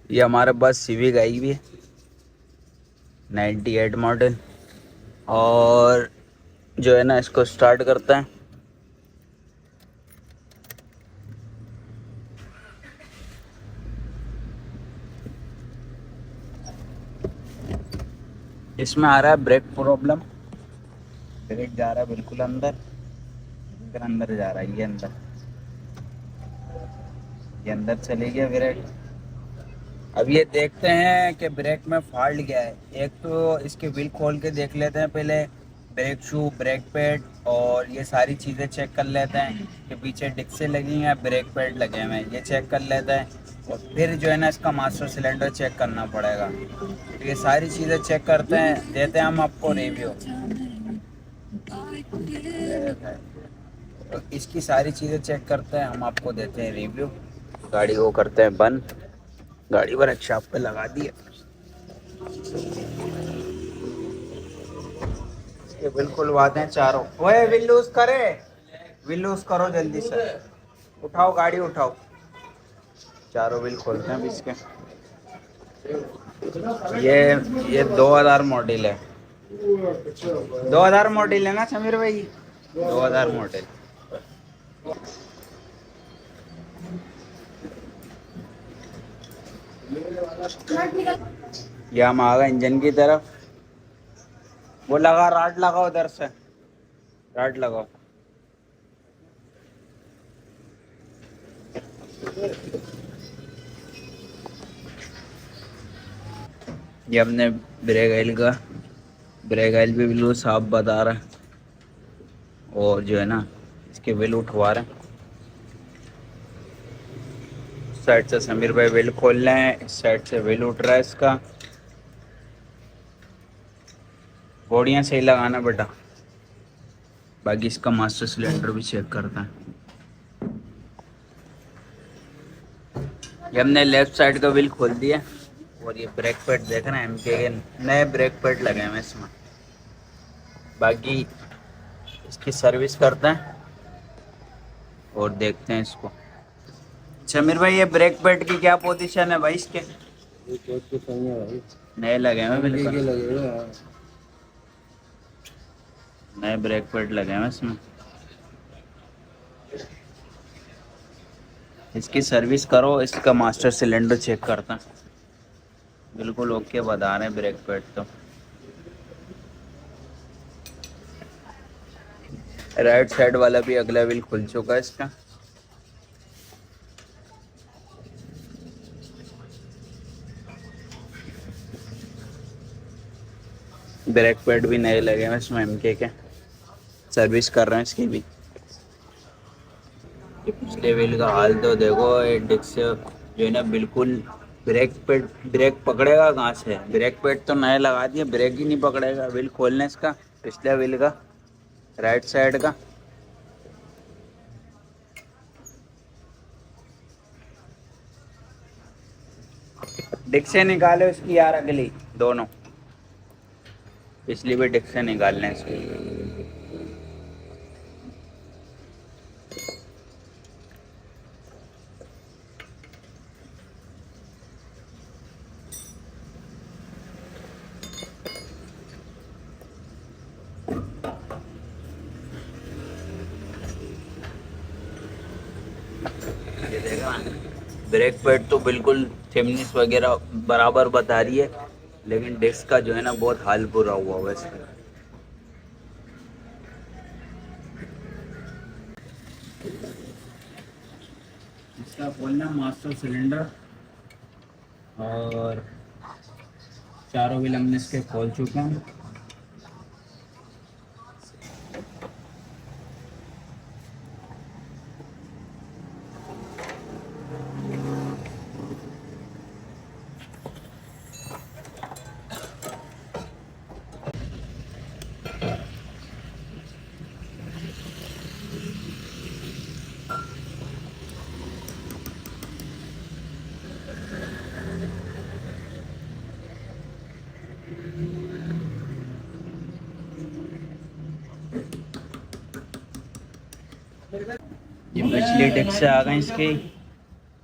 ये हमारे पास सिविक आई हुई है 98 मॉडल। और जो है ना, इसको स्टार्ट करते हैं। इसमें आ रहा है ब्रेक प्रॉब्लम। ब्रेक जा रहा है बिल्कुल अंदर, फिर अंदर जा रहा है, ये अंदर चले गया ब्रेक। अब ये देखते हैं कि ब्रेक में फॉल्ट क्या है। एक तो इसके व्हील खोल के देख लेते हैं पहले, ब्रेक शू, ब्रेक पैड और ये सारी चीज़ें चेक कर लेते हैं कि पीछे डिक्सें लगी हैं, ब्रेक पैड लगे हुए हैं, ये चेक कर लेते हैं। और फिर जो है ना, इसका मास्टर सिलेंडर चेक करना पड़ेगा। तो ये सारी चीज़ें चेक करते हैं, देते हैं हम आपको रिव्यू। तो इसकी सारी चीज़ें चेक करते हैं, हम आपको देते हैं रिव्यू। गाड़ी को करते हैं बंद, गाड़ी वर्कशॉप पे लगा दिए। ये बिल्कुल वादे हैं चारों। ओए विल्लूस करे, विल्लूस करो जल्दी से, उठाओ गाड़ी उठाओ। चारों व्हील खोलते हैं अभी इसके। ये ये 2000 मॉडल है। 2000 मॉडल है ना समीर भाई? 2000 मॉडल। ये हम आ गए इंजन की तरफ। वो लगा, राड लगाओ उधर से, राड लगाओ। ये हमने ब्रेक ऑयल का, ब्रेक ऑयल भी बिल्कुल साफ बता रहा है। और जो है ना, इसके व्हील उठवा रहे हैं। इस साइड से समीर भाई व्हील खोल रहे हैं, इस साइड से व्हील उठ रहा है इसका। बोड़ियाँ सही लगाना बेटा। बाकी इसका मास्टर सिलेंडर भी चेक करता है। ये हमने लेफ्ट साइड का व्हील खोल दिया। और ये ब्रेक पैड देख रहे हैं, एमके के नए ब्रेक पैड लगे हैं इसमें। बाकी इसकी सर्विस करते हैं और देखते हैं इसको। समीर भाई, ये ब्रेक पैड की क्या पोजीशन है भाई इसके? नए लगे हैं बिल्कुल, नए ब्रेक पैड लगे हैं इसमें। इसकी सर्विस करो, इसका मास्टर सिलेंडर चेक करता है। बिल्कुल ओके बता रहे हैं ब्रेक पैड तो। राइट साइड वाला भी अगला व्हील खुल चुका है इसका। ब्रेक पैड भी नए लगे हैं इसमें एमके के। सर्विस कर रहे हैं इसकी भी। ये पिछले व्हील का हाल तो देखो, ये डिस्क जो है ना बिल्कुल, ब्रेक पकड़ेगा कहाँ से? ब्रेक पैड तो नए लगा दिए, ब्रेक ही नहीं पकड़ेगा। व्हील खोलने इसका, पिछले व्हील का, राइट साइड का। डिस्क से निकाले उसकी यार, अगली दोनों, पिछली भी डिस्क से निकालने इसकी। ये देखा, ब्रेक पैड तो बिल्कुल थिकनेस वगैरह बराबर बता रही है, लेकिन डिस्क का जो है ना बहुत हाल बुरा हुआ हुआ है इसका। इसका खोलना मास्टर सिलेंडर, और चारों व्हील हमने इसके खोल चुके हैं। ये पिछली डिस्क से आ गई इसकी,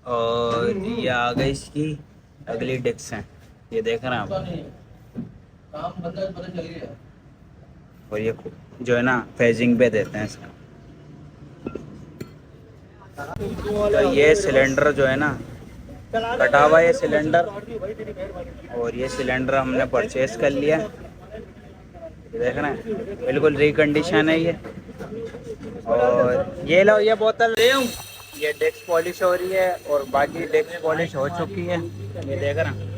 और ये आ गई इसकी अगली डिस्क हैं, ये देख रहे हैं आप। और ये जो है ना फेजिंग पे देते हैं इसका। तो ये सिलेंडर जो है ना कटा हुआ है, ये सिलेंडर। और ये सिलेंडर हमने परचेज कर लिया, ये देख रहे हैं बिल्कुल रिकंडीशन है ये। और ये लो ये बोतल ले हूँ, ये डेस्क पॉलिश हो रही है और बाकी डेस्क पॉलिश हो चुकी है, ये देख रहे हैं।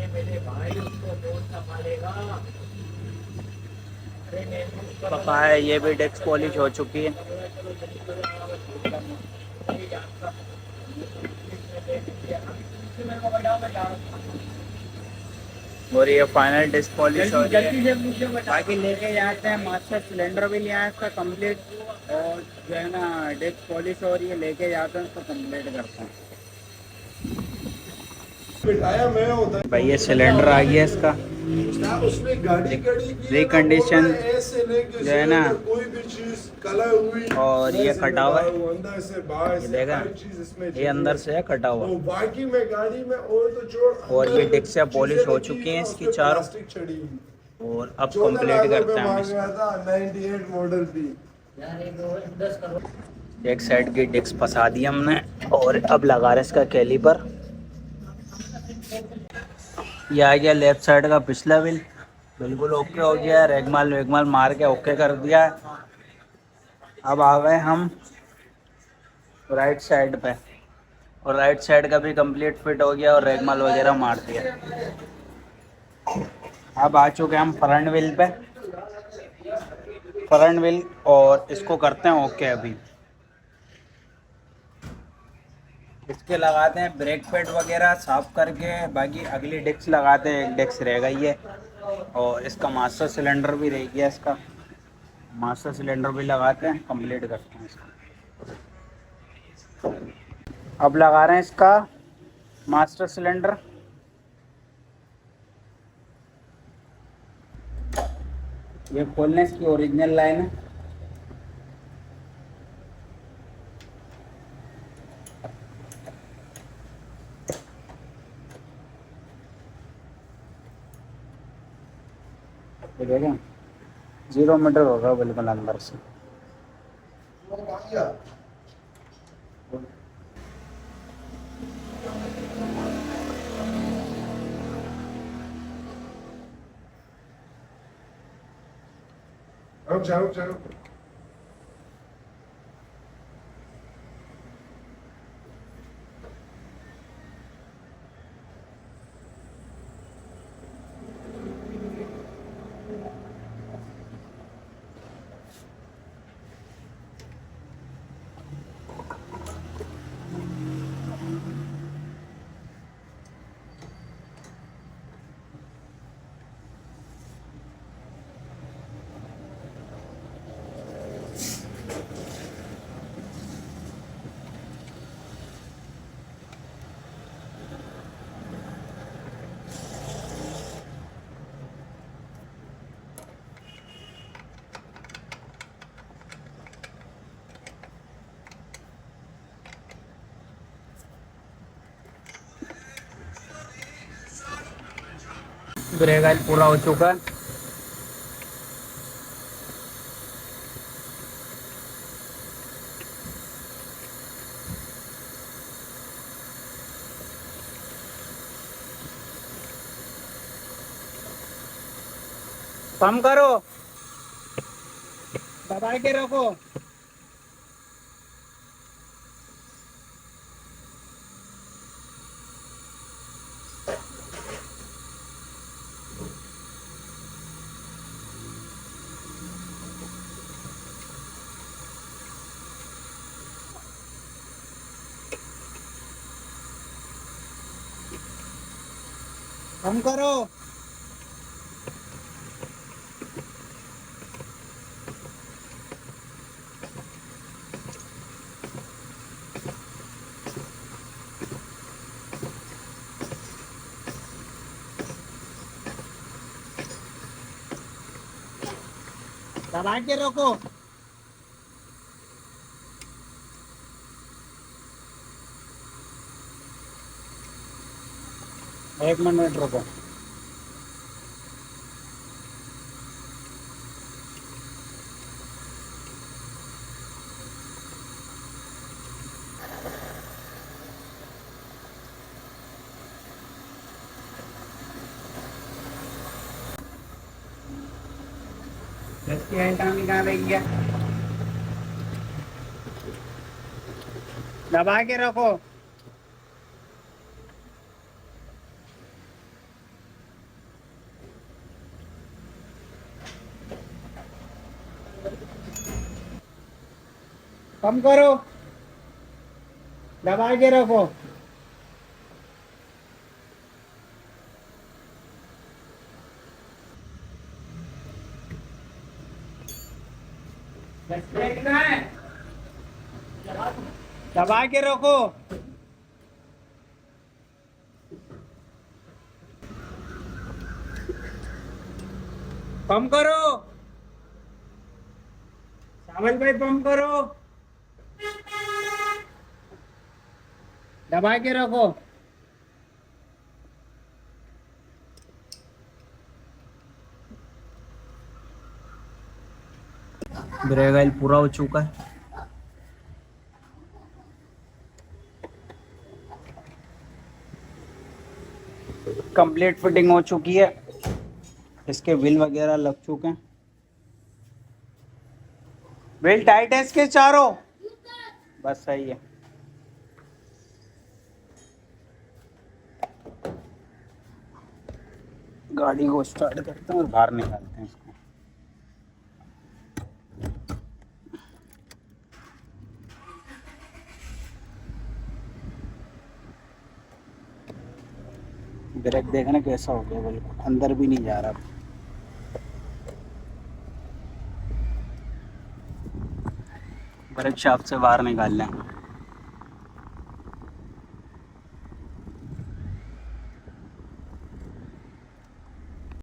पका है, ये भी डेस्क पॉलिश हो चुकी है। और ये फाइनल डिस्क पॉलिश हो रही है। बाकी लेके जाते हैं, मास्टर सिलेंडर भी लिया है इसका कंप्लीट, और जो है ना डिस्क पॉलिश हो रही है, लेके जाते हैं उसको कंप्लीट करते हैं। भाई ये सिलेंडर आ गया इसका रिकंडीशन जो है ना, और ये कटा हुआ है, ये देखा ये अंदर से है कटा हुआ। बाकी में गाड़ी में और ये डिस्क से पॉलिश हो चुकी है इसकी चारों, और अब कंप्लीट करते हैं हम इसको। एक साइड की डिस्क फंसा दी हमने, और अब लगा रहे इसका कैलिपर। ये आ गया लेफ्ट साइड का पिछला व्हील, बिल्कुल ओके हो गया है, रेगमाल वेगमाल मार के ओके कर दिया है। अब आ गए हम राइट साइड पे, और राइट साइड का भी कंप्लीट फिट हो गया और रेगमाल वगैरह मार दिया। अब आ चुके हम फ्रंट व्हील पे, फ्रंट व्हील, और इसको करते हैं ओके। अभी इसके लगाते हैं ब्रेक पैड वगैरह साफ करके, बाकी अगली डिस्क लगाते हैं, एक डिस्क रह गई है। और इसका मास्टर सिलेंडर भी रह गया, इसका मास्टर सिलेंडर भी लगाते हैं, कंप्लीट करते हैं इसको। अब लगा रहे हैं इसका मास्टर सिलेंडर। ये खोलने इसकी ओरिजिनल लाइन है। ये देखें 0 मीटर होगा बिल्कुल अंदर से। रुक जा रुक जा रुक। ब्रेक ऑयल पूरा हो चुका है। कम करो, दबा के रखो। कम करो। दबा के रखो। एक मिनट रुको। इसकी एंटामी कहाँ रह गया? दबा के रखो। कम करो, दबा के रखो। दबा के रखो। पंप करो सावल भाई, पंप करो। दबा के रखो। ब्रेक ऑयल पूरा हो चुका है। कंप्लीट फिटिंग हो चुकी है। इसके व्हील वगैरह लग चुके हैं। व्हील टाइट है इसके चारों, बस सही है। गाड़ी को स्टार्ट करते हैं और बाहर निकालते हैं इसको। ब्रेक देखना कैसा हो गया, बिल्कुल अंदर भी नहीं जा रहा। ब्रेक शाफ्ट से बाहर निकाल लें।